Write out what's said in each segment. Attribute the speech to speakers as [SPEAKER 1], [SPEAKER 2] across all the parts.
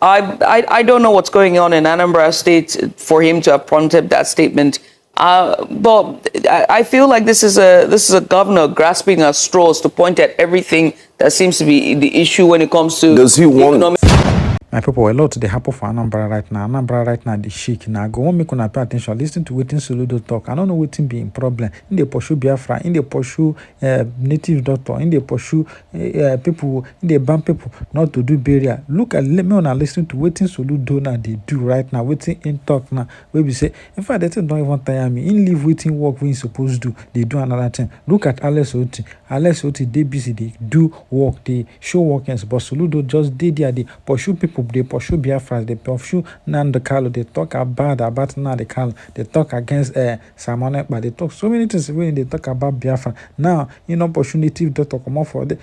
[SPEAKER 1] I don't know what's going on in Anambra State for him to have prompted that statement. But I feel like this is a governor grasping at straws to point at everything that seems to be the issue when it comes to economic.
[SPEAKER 2] My people, a lot they happen for Anambra right now. Anambra right now, they shake. Now, go on, make una pay attention. Listen to waiting Soludo talk. I don't know waiting being problem. In the pursue Biafra, in the pursue native doctor, in the pursue people, in the ban people not to do burial. Look at me on listen to waiting Soludo now they do right now. Waiting in talk now. Where we say, in fact, they don't even tire me. In leave waiting work we supposed to do. They do another thing. Look at Alex Oti. Alex Oti, they busy. They do work. They show workings. But Soludo just did there. They pursue people. They pursue Biafra, they pursue Nando Carlo, they talk about Nando Carlo, they talk against Simon, but they talk so many things when they talk about Biafra. Now, you know, pursue native doctor come off for the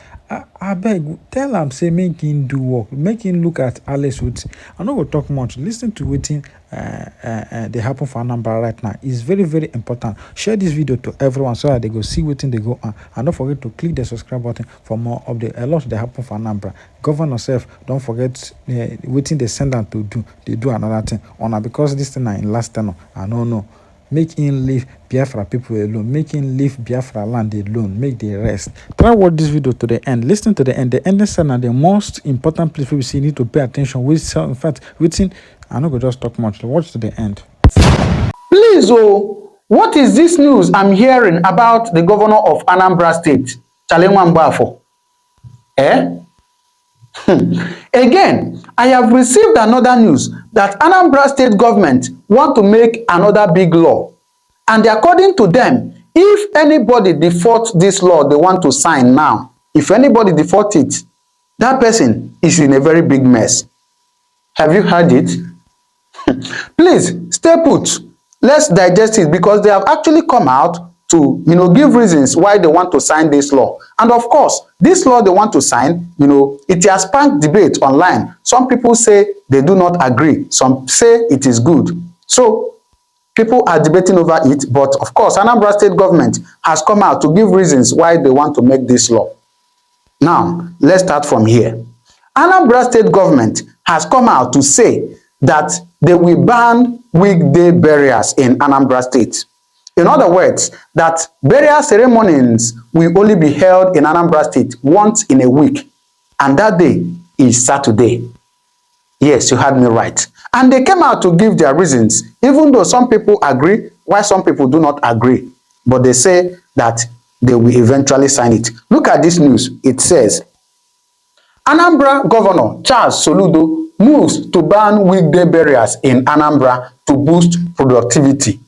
[SPEAKER 2] I beg, tell him, say, make him do work, make him look at Alice Woods. I know we'll talk much. Listen to waiting they happen for Anambra right now. It's very, very important. Share this video to everyone so that they go see what they go on. And don't forget to click the subscribe button for more updates. A lot they happen for Anambra. Govern yourself. Don't forget waiting they send them to do. They do another thing. On because this thing in last tenor. I don't know. Make him leave Biafra people alone. Make him leave Biafra land alone. Make the rest. Try watch this video to the end. Listen to the end. The ending scene are the most important place we see. You need to pay attention. In fact, waiting. I'm not going to just talk much. Watch to the end.
[SPEAKER 3] Please, what is this news I'm hearing about the governor of Anambra State, Anamba? Again, I have received another news that Anambra State government want to make another big law. And according to them, if anybody defaults this law they want to sign now, if anybody defaults it, that person is in a very big mess. Have you heard it? Please stay put. Let's digest it because they have actually come out to, give reasons why they want to sign this law. And of course, this law they want to sign, it has sparked debate online. Some people say they do not agree. Some say it is good. So people are debating over it. But of course, Anambra State government has come out to give reasons why they want to make this law. Now, let's start from here. Anambra State government has come out to say that they will ban weekday burials in Anambra State. In other words, that burial ceremonies will only be held in Anambra State once in a week, and that day is Saturday. Yes, you heard me right. And they came out to give their reasons, even though some people agree, while some people do not agree. But they say that they will eventually sign it. Look at this news. It says, Anambra Governor Charles Soludo moves to ban weekday burials in Anambra to boost productivity.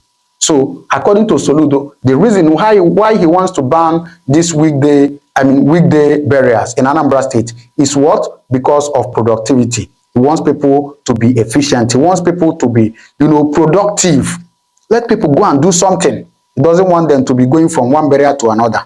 [SPEAKER 3] So, according to Soludo, the reason why he wants to ban this weekday burials in Anambra State is what? Because of productivity. He wants people to be efficient. He wants people to be, productive. Let people go and do something. He doesn't want them to be going from one burial to another.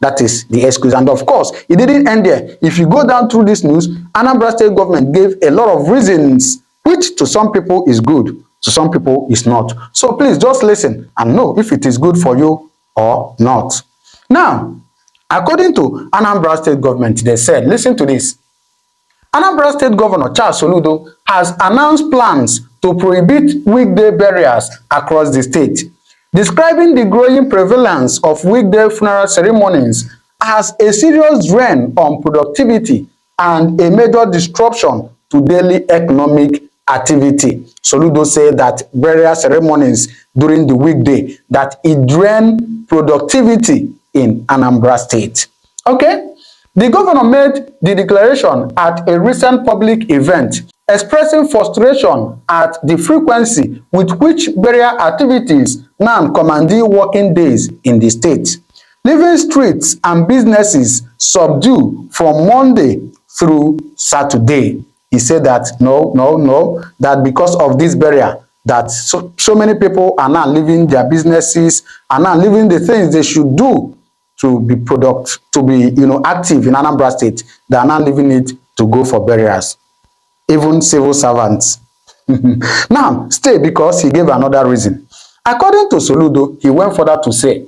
[SPEAKER 3] That is the excuse. And of course, it didn't end there. If you go down through this news, Anambra State government gave a lot of reasons, which to some people is good, to some people is not. So please just listen and know if it is good for you or not. Now, according to Anambra State government, they said, listen to this. Anambra State Governor Charles Soludo has announced plans to prohibit weekday burials across the state, describing the growing prevalence of weekday funeral ceremonies as a serious drain on productivity and a major disruption to daily economic activity. Soludo said that burial ceremonies during the weekday, that it drained productivity in Anambra State. Okay? The governor made the declaration at a recent public event, expressing frustration at the frequency with which burial activities now command working days in the state, leaving streets and businesses subdued from Monday through Saturday. He said that no, that because of this burial, that so many people are now leaving their businesses, are now leaving the things they should do to be active in Anambra State. They are now leaving it to go for burials. Even civil servants. Now, stay because he gave another reason. According to Soludo, he went further to say,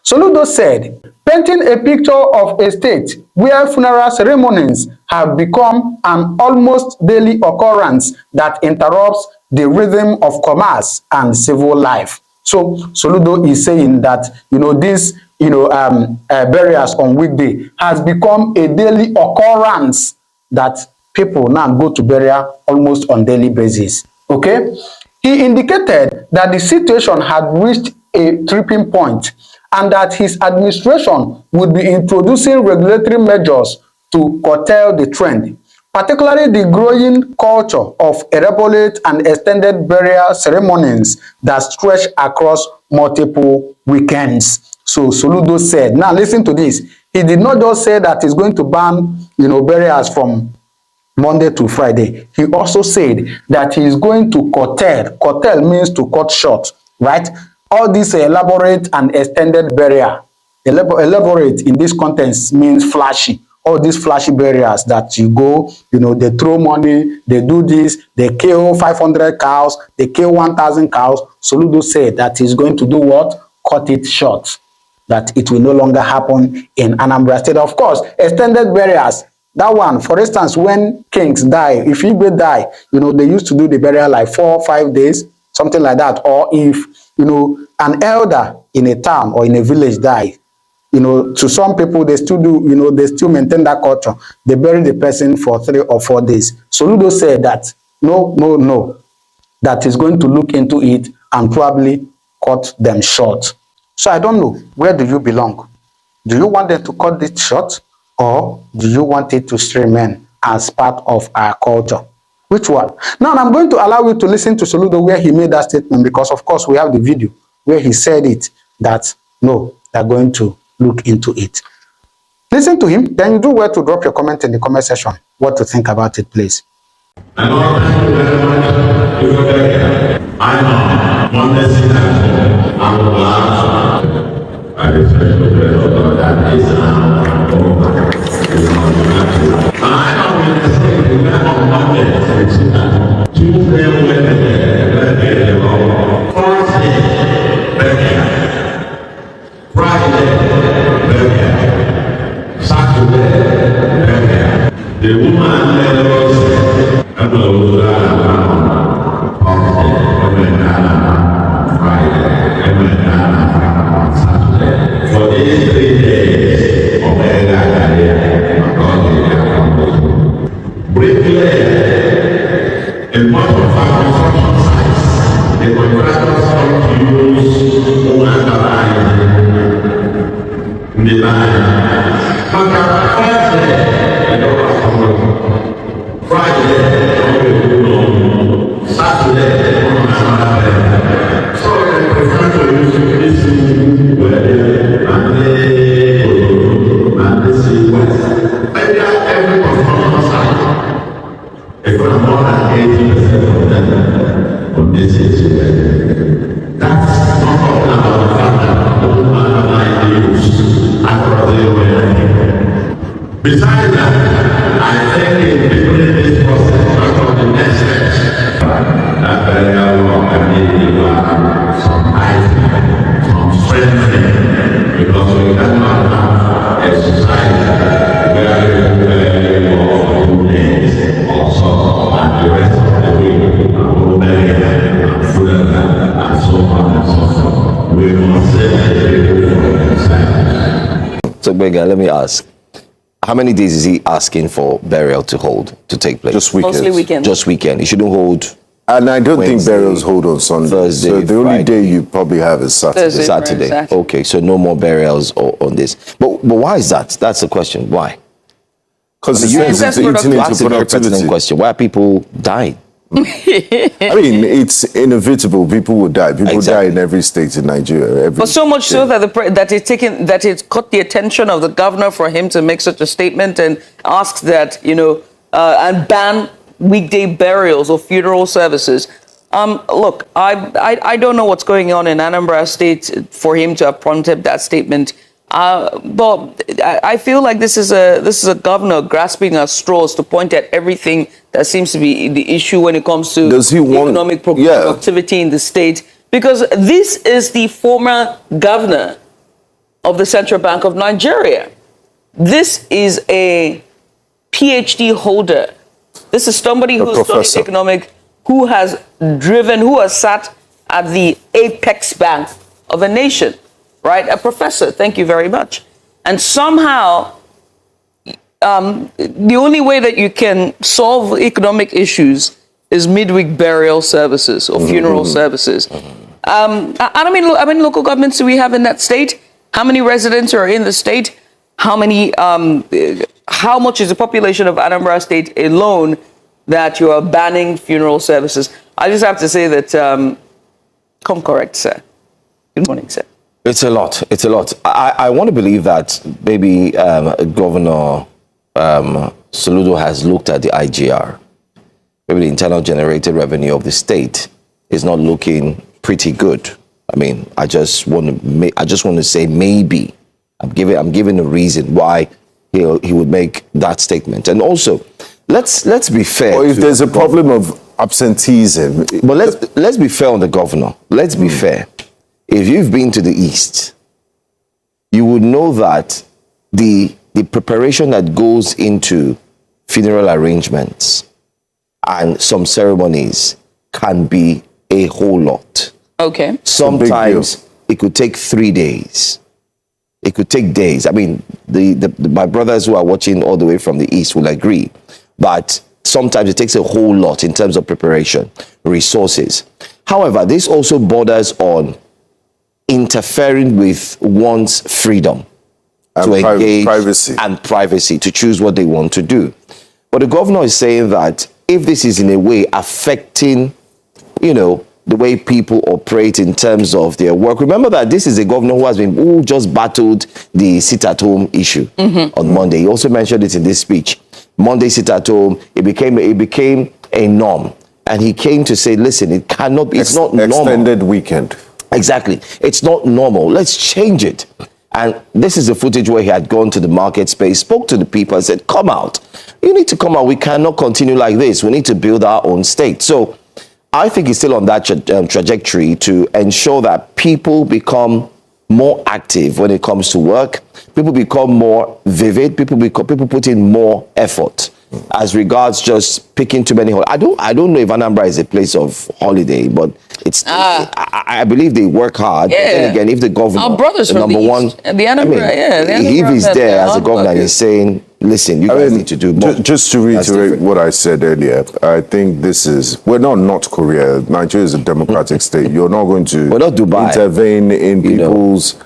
[SPEAKER 3] Soludo said, painting a picture of a state where funeral ceremonies have become an almost daily occurrence that interrupts the rhythm of commerce and civil life. So Soludo is saying that this burials on weekday has become a daily occurrence that people now go to burial almost on daily basis. Okay, he indicated that the situation had reached a tripping point and that his administration would be introducing regulatory measures to curtail the trend, particularly the growing culture of elaborate and extended burial ceremonies that stretch across multiple weekends. So Soludo said, now listen to this, he did not just say that he's going to ban burials from Monday to Friday. He also said that he is going to curtail. Curtail means to cut short, right? All this elaborate and extended burial. Elaborate in this context means flashy. All these flashy burials that you go, they throw money, they do this, they kill 500 cows, they kill 1,000 cows. Soludo said that he's going to do what? Cut it short. That it will no longer happen in Anambra State. Of course, extended burials. That one, for instance, when kings die, if Igwe die, they used to do the burial like 4 or 5 days, something like that. Or if, an elder in a town or in a village die, to some people, they still do, they still maintain that culture. They bury the person for 3 or 4 days. Soludo said that, no, that is going to look into it and probably cut them short. So I don't know, where do you belong? Do you want them to cut it short, or do you want it to remain as part of our culture? Which one? Now I'm going to allow you to listen to Soludo where he made that statement, because of course we have the video where he said it, that no, they're going to look into it. Listen to him, then you do well to drop your comment in the comment section. What to think about it, please.
[SPEAKER 4] I respect the prayer of God that is I don't want to say the man on Monday, Tuesday, Wednesday, Friday, Saturday, the woman for these 3 days of bricklayer, in most of our construction sites, the contractors come to use unauthorized in the line. But Friday, Saturday, so I prefer to use this every construction site. If I'm more than 80% of them on this issue, that's not all about the fact that the woman underlying use across the way. Besides that, I think in between this process, of the next steps, that very long and maybe some height, some strengthening, because we cannot have a society where we for 2 days or so, and the rest of the week, and food and so on and so forth. We must save the people for themselves.
[SPEAKER 5] So, Bega, let me ask. How many days is he asking for burial to take place?
[SPEAKER 6] Just weekends.
[SPEAKER 1] Mostly weekend.
[SPEAKER 5] Just weekend. He shouldn't hold.
[SPEAKER 6] And I don't
[SPEAKER 5] Wednesday,
[SPEAKER 6] think burials hold on Sunday.
[SPEAKER 5] Thursday,
[SPEAKER 6] so the only
[SPEAKER 5] Friday.
[SPEAKER 6] day you probably have is Saturday.
[SPEAKER 1] Thursday.
[SPEAKER 5] Saturday.
[SPEAKER 1] Saturday.
[SPEAKER 5] Okay, so no more burials on this. But why is that? That's the question. Why?
[SPEAKER 6] Because
[SPEAKER 5] You
[SPEAKER 6] it's
[SPEAKER 1] that's
[SPEAKER 6] eating
[SPEAKER 1] productive.
[SPEAKER 5] That's
[SPEAKER 6] into
[SPEAKER 5] a very pertinent
[SPEAKER 6] productivity.
[SPEAKER 5] question. Why are people dying?
[SPEAKER 6] I mean, it's inevitable. People will die. People
[SPEAKER 5] Exactly.
[SPEAKER 6] die in every state in Nigeria.
[SPEAKER 1] But so much so that it's caught the attention of the governor for him to make such a statement and ask that, and ban weekday burials or funeral services. Look, I don't know what's going on in Anambra State for him to have prompted that statement. But I feel like this is a governor grasping at straws to point at everything that seems to be the issue when it comes to economic productivity in the state. Because this is the former governor of the Central Bank of Nigeria. This is a PhD holder. This is somebody who studies economic, who has sat at the apex bank of a nation, right? A professor, thank you very much. And somehow, the only way that you can solve economic issues is midweek burial services or funeral services. How many local governments do we have in that state? How many residents are in the state? How much is the population of Anambra State alone that you are banning funeral services? I just have to say that, come correct, sir. Good morning, sir.
[SPEAKER 5] It's a lot. It's a lot. I want to believe that maybe Governor Soludo has looked at the IGR. Maybe the internal generated revenue of the state is not looking pretty good. I mean, I just want to say maybe. I'm giving a reason why he would make that statement. And also, let's be fair.
[SPEAKER 6] Or if there's a problem of absenteeism,
[SPEAKER 5] but let's be fair on the governor. Let's be fair. If you've been to the East, you would know that the preparation that goes into funeral arrangements and some ceremonies can be a whole lot.
[SPEAKER 1] Okay.
[SPEAKER 5] Sometimes it could take 3 days. It could take days. I mean, my brothers who are watching all the way from the East will agree. But sometimes it takes a whole lot in terms of preparation, resources. However, this also borders on interfering with one's freedom to engage and privacy to choose what they want to do. But the governor is saying that if this is in a way affecting, the way people operate in terms of their work. Remember that this is a governor who just battled the sit-at-home issue on Monday. He also mentioned it in this speech. Monday sit-at-home, it became a norm. And he came to say, listen, it cannot be, it's not normal.
[SPEAKER 6] Extended weekend.
[SPEAKER 5] Exactly. It's not normal. Let's change it. And this is the footage where he had gone to the market space, spoke to the people and said, come out. You need to come out. We cannot continue like this. We need to build our own state. So I think he's still on that trajectory to ensure that people become more active when it comes to work. People become more vivid. People put in more effort as regards just picking too many holidays. I don't know if Anambra is a place of holiday, but it's. I believe they work hard.
[SPEAKER 1] Yeah.
[SPEAKER 5] But then again, if the governor,
[SPEAKER 1] our brothers
[SPEAKER 5] the
[SPEAKER 1] from
[SPEAKER 5] number
[SPEAKER 1] the
[SPEAKER 5] one,
[SPEAKER 1] East, the Anambra,
[SPEAKER 5] if he's there as a governor and he's saying, listen, you guys need to do more.
[SPEAKER 6] Just to reiterate what I said earlier, I think we're not North Korea. Nigeria is a democratic state. You're not going to intervene in people's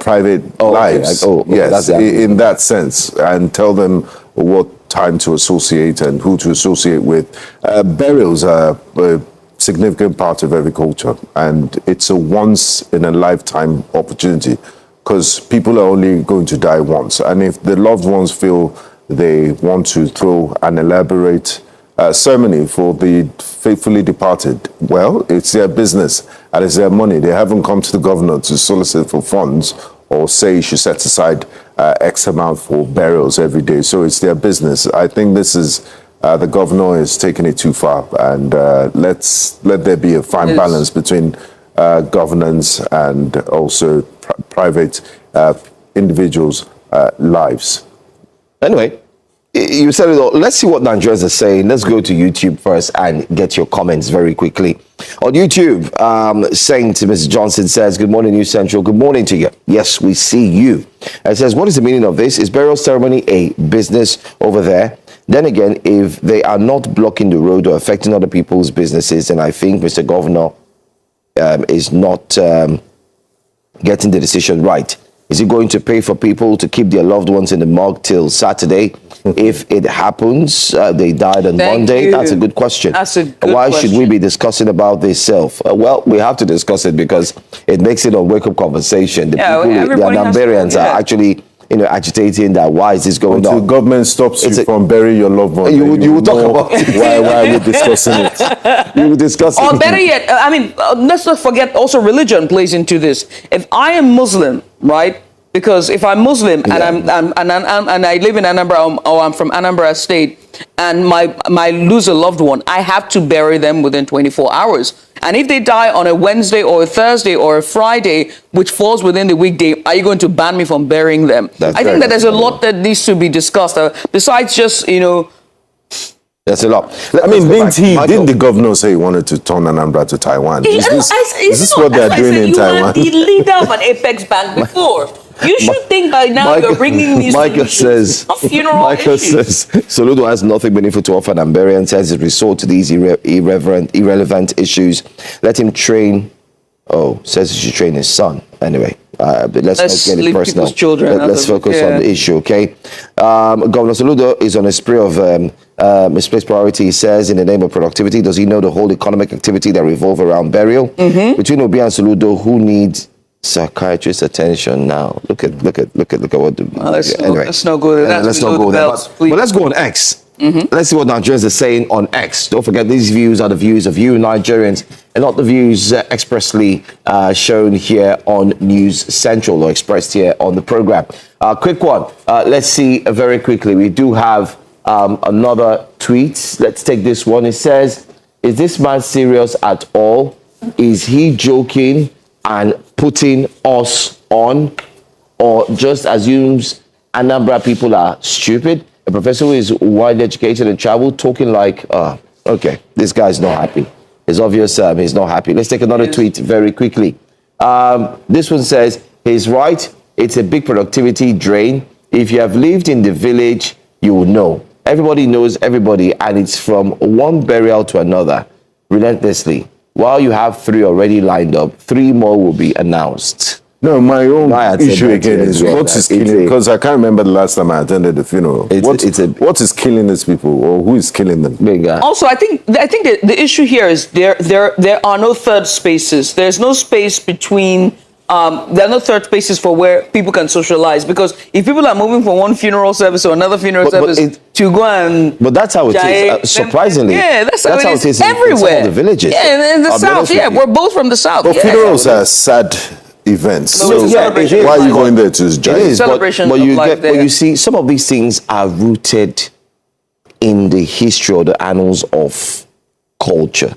[SPEAKER 6] private lives. Yes, in that sense, and tell them what time to associate and who to associate with. Burials are a significant part of every culture, and it's a once-in-a-lifetime opportunity because people are only going to die once. And if the loved ones feel they want to throw an elaborate ceremony for the faithfully departed, well, it's their business and it's their money. They haven't come to the governor to solicit for funds or say you should set aside X amount for burials every day. So it's their business. I think this is, the governor is taking it too far, and let there be a fine balance between governance and also private individuals' lives.
[SPEAKER 5] Anyway, you said it all. Let's see what Nigerians are saying. Let's go to YouTube first and get your comments very quickly. On YouTube, saying to Mrs. Johnson says, good morning, News Central. Good morning to you. Yes, we see you. It says, what is the meaning of this? Is burial ceremony a business over there? Then again, if they are not blocking the road or affecting other people's businesses, then I think Mr. Governor is not getting the decision right. Is he going to pay for people to keep their loved ones in the morgue till Saturday? If it happens, they died on Monday. That's a good question.
[SPEAKER 1] That's a good
[SPEAKER 5] Why
[SPEAKER 1] question.
[SPEAKER 5] should we be discussing about this well, we have to discuss it because it makes it a wake-up conversation. The Anambarians are actually agitating that why is this going on?
[SPEAKER 6] Until government stops you from burying your loved one.
[SPEAKER 5] You will talk about it.
[SPEAKER 6] Why are we discussing it?
[SPEAKER 5] You will discuss it.
[SPEAKER 1] Or better yet, let's not forget also religion plays into this. If I am Muslim, right? Because if I'm Muslim and I live in Anambra or I'm from Anambra State and my lose a loved one, I have to bury them within 24 hours. And if they die on a Wednesday or a Thursday or a Friday, which falls within the weekday, are you going to ban me from burying them? I think that there's a lot that needs to be discussed. Besides just,
[SPEAKER 5] that's a lot.
[SPEAKER 6] I mean, didn't the governor say he wanted to turn Anambra to Taiwan? Is this what they're doing in Taiwan?
[SPEAKER 1] You were the leader of an Apex bank before. You should think by now you're bringing these
[SPEAKER 5] Michael says, Soludo has nothing meaningful to offer Anambra and says it resort to these irrelevant issues. Let him train. Oh, says he should train his son. Anyway, but let's not get it personal.
[SPEAKER 1] Children
[SPEAKER 5] let's focus on the issue, okay? Governor Soludo is on a spree of misplaced priority. He says, in the name of productivity, does he know the whole economic activity that revolve around burial? Between Obi and Soludo, who needs psychiatrist attention now? Look at what the
[SPEAKER 1] let's not go there.
[SPEAKER 5] Let's not go there. But let's go on X. Let's see what Nigerians are saying on X. Don't forget, these views are the views of you Nigerians and not the views expressly shown here on News Central or expressed here on the program. Quick one. Let's see very quickly. We do have another tweet. Let's take this one. It says, is this man serious at all? Is he joking and putting us on, or just assumes Anambra people are stupid? A professor who is widely educated and traveled talking like, okay, this guy's not happy. It's obvious he's not happy. Let's take another tweet very quickly. This one says, he's right. It's a big productivity drain. If you have lived in the village, you will know. Everybody knows everybody, and it's from one burial to another, relentlessly. While you have 3 already lined up, 3 more will be announced.
[SPEAKER 6] No, my own issue again is what is killing, because I can't remember the last time I attended the funeral. What is killing these people, or who is killing them?
[SPEAKER 1] Also, I think the issue here is there are no third spaces. There's no space between. There are no third spaces for where people can socialize, because if people are moving from one funeral service to another funeral service to go and...
[SPEAKER 5] But that's how it is, surprisingly.
[SPEAKER 1] Yeah, that's how it is everywhere.
[SPEAKER 5] In some of the villages.
[SPEAKER 1] Yeah, in the South, we're both from the South.
[SPEAKER 6] But funerals are sad events. So why are you going there to judge?
[SPEAKER 5] It is,
[SPEAKER 1] celebration
[SPEAKER 5] but you see, some of these things are rooted in the history or the annals of culture.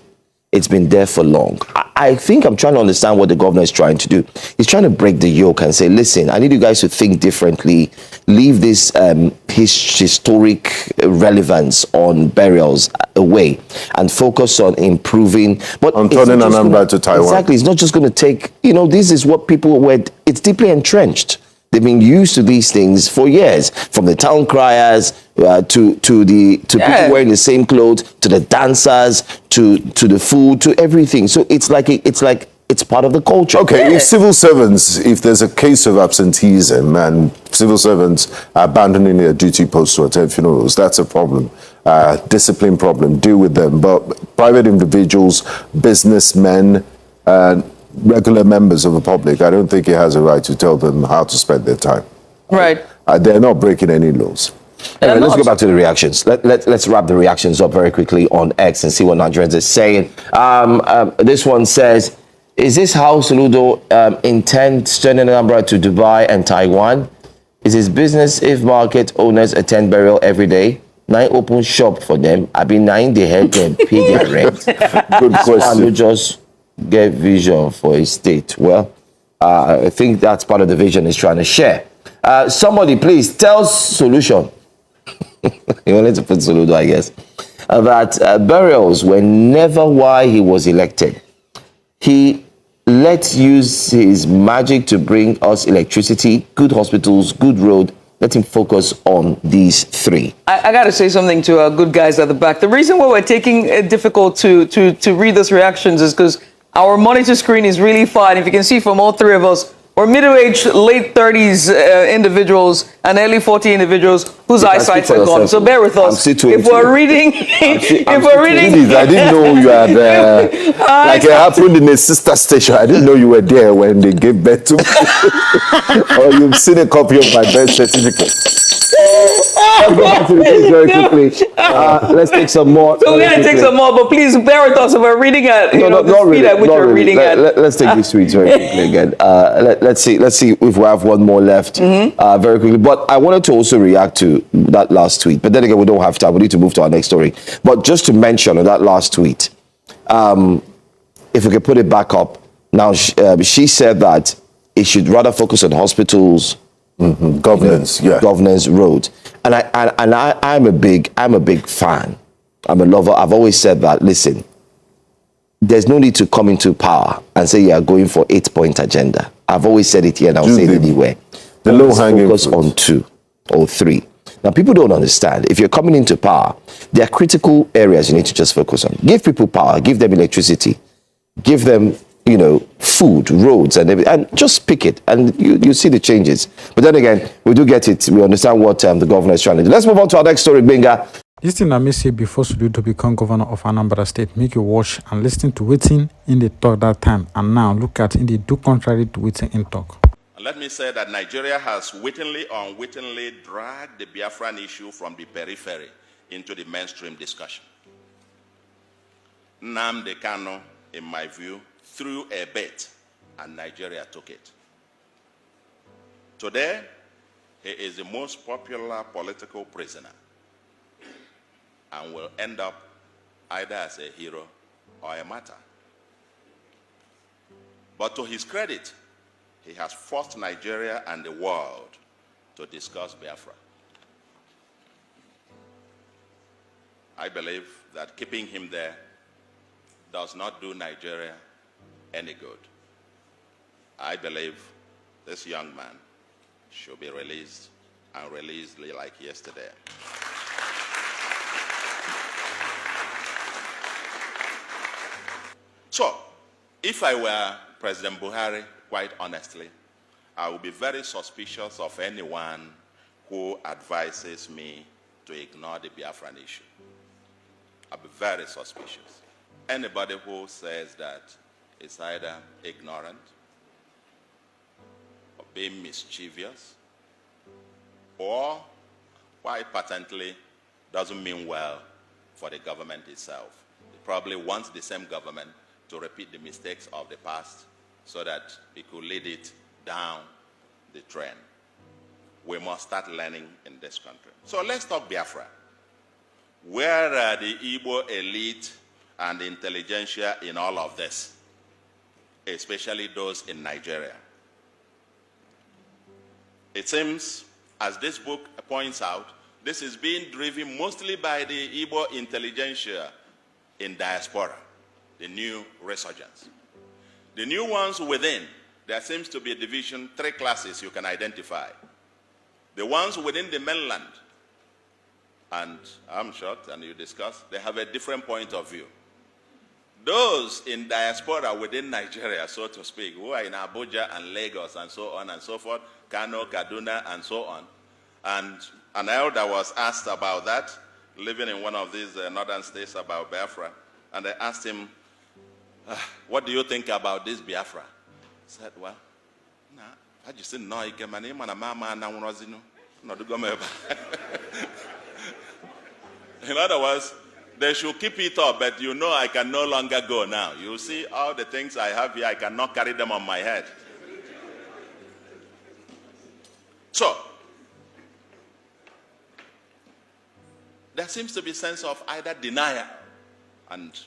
[SPEAKER 5] It's been there for long. I think I'm trying to understand what the governor is trying to do. He's trying to break the yoke and say, listen, I need you guys to think differently. Leave this historic relevance on burials away and focus on improving. But
[SPEAKER 6] on turning Anambra to Taiwan.
[SPEAKER 5] Exactly. It's not just going to take, this is what people were, it's deeply entrenched. They've been used to these things for years, from the town criers to people wearing the same clothes, to the dancers, to the food, to everything. So it's part of the culture.
[SPEAKER 6] Okay, if civil servants, if there's a case of absenteeism and civil servants abandoning their duty posts to attend funerals, that's a problem. Discipline problem, deal with them. But private individuals, businessmen, regular members of the public, I don't think he has a right to tell them how to spend their time.
[SPEAKER 1] Right.
[SPEAKER 6] They're not breaking any laws.
[SPEAKER 5] Anyway, let's go back to the reactions. Let's wrap the reactions up very quickly on X and see what Nigerians are saying. This one says, is this how Soludo intends sending Anambra to Dubai and Taiwan? Is his business if market owners attend burial every day? 9 open shop for them. I been 9 they help them pay their rent.
[SPEAKER 6] Good question.
[SPEAKER 5] And just get vision for a state. Well, I think that's part of the vision he's trying to share. Somebody please tell Solution. He wanted to put Soludo, I guess, that burials were never why he was elected. He let's use his magic to bring us electricity, good hospitals, good road. Let him focus on these 3.
[SPEAKER 1] I got to say something to our good guys at the back. The reason why we're taking it difficult to read those reactions is because our monitor screen is really fine. If you can see from all 3 of us, we're middle-aged, late 30s individuals and early 40 individuals whose eyesight are gone. So bear with us. If we're reading,
[SPEAKER 6] I didn't know you had like it happened in a sister station. I didn't know you were there when they gave birth to me. Or you've seen a copy of my birth certificate.
[SPEAKER 5] Let's go back to the page very quickly. Let's take some more.
[SPEAKER 1] So we're going to take some more, but please bear with us if we're reading at the speed at which we're reading at.
[SPEAKER 5] Let's take these tweets very quickly again. Let's see if we have one more left very quickly. But I wanted to also react to that last tweet. But then again, we don't have time. We need to move to our next story. But just to mention on that last tweet, if we could put it back up. Now, she said that it should rather focus on hospitals,
[SPEAKER 6] governance,
[SPEAKER 5] governance, roads. And I'm a big fan. I'm a lover. I've always said that. Listen, there's no need to come into power and say you are going for 8-point agenda. I've always said it here, and I'll say it anywhere.
[SPEAKER 6] The low-hanging
[SPEAKER 5] focus on 2 or 3. Now, people don't understand. If you're coming into power, there are critical areas you need to just focus on. Give people power. Give them electricity. Give them, food, roads, and everything. And just pick it, and you see the changes. But then again, we do get it. We understand what the governor is trying to do. Let's move on to our next story, Benga.
[SPEAKER 2] This thing I may say before Soludo become governor of Anambra State, make you watch and listen to waiting in the talk that time, and now look at in the do contrary to waiting in talk.
[SPEAKER 7] Let me say that Nigeria has wittingly or unwittingly dragged the Biafran issue from the periphery into the mainstream discussion. Nnamdi Kanu, in my view, threw a bait and Nigeria took it. Today, he is the most popular political prisoner and will end up either as a hero or a martyr. But to his credit, he has forced Nigeria and the world to discuss Biafra. I believe that keeping him there does not do Nigeria any good. I believe this young man should be released, and released like yesterday. So, if I were President Buhari, quite honestly, I would be very suspicious of anyone who advises me to ignore the Biafran issue. I'll be very suspicious. Anybody who says that is either ignorant or being mischievous or quite patently doesn't mean well for the government itself. It probably wants the same government to repeat the mistakes of the past so that it could lead it down the train. We must start learning in this country. So let's talk Biafra. Where are the Igbo elite and the intelligentsia in all of this, especially those in Nigeria? It seems, as this book points out, this is being driven mostly by the Igbo intelligentsia in diaspora, the new resurgence. The new ones within, there seems to be a division, 3 classes you can identify. The ones within the mainland, and I'm shocked, and you discuss, they have a different point of view. Those in diaspora within Nigeria, so to speak, who are in Abuja and Lagos and so on and so forth, Kano, Kaduna, and so on. And an elder was asked about that, living in one of these northern states, about Biafra, and they asked him, what do you think about this Biafra? He said, well, I just didn't know. In other words, they should keep it up, but I can no longer go now. You see all the things I have here, I cannot carry them on my head. So, there seems to be a sense of either denial, and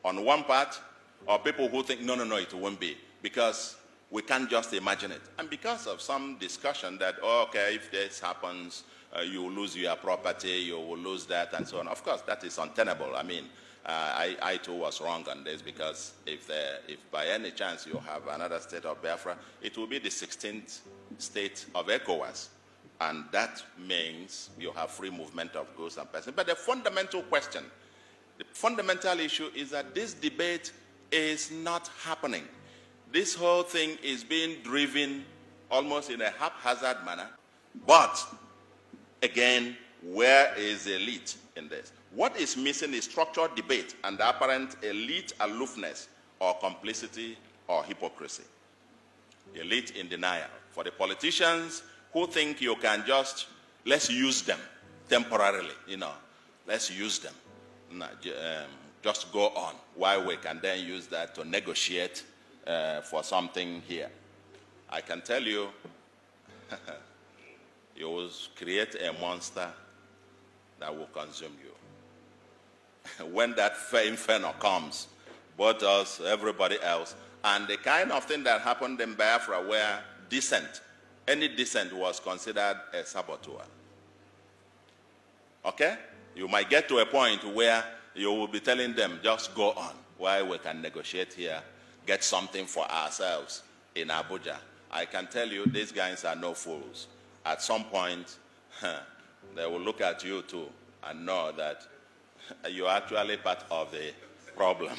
[SPEAKER 7] on one part, or people who think, no, it won't be, because we can't just imagine it. And because of some discussion that, okay, if this happens, you will lose your property, you will lose that, and so on. Of course, that is untenable. I mean, I too was wrong on this, because if by any chance you have another state of Biafra, it will be the 16th state of ECOWAS. And that means you have free movement of goods and persons. But the fundamental question, the fundamental issue is that this debate is not happening. This whole thing is being driven almost in a haphazard manner. But, again, where is the elite in this? What is missing is structured debate and the apparent elite aloofness or complicity or hypocrisy. Elite in denial. For the politicians who think you can just, let's use them temporarily, let's use them. Just go on, while we can then use that to negotiate for something here. I can tell you, you will create a monster that will consume you. When that inferno comes, both us, everybody else. And the kind of thing that happened in Biafra where dissent, any dissent was considered a saboteur. Okay? You might get to a point where you will be telling them, just go on, while we can negotiate here, get something for ourselves in Abuja. I can tell you, these guys are no fools. At some point, they will look at you too and know that you're actually part of the problem.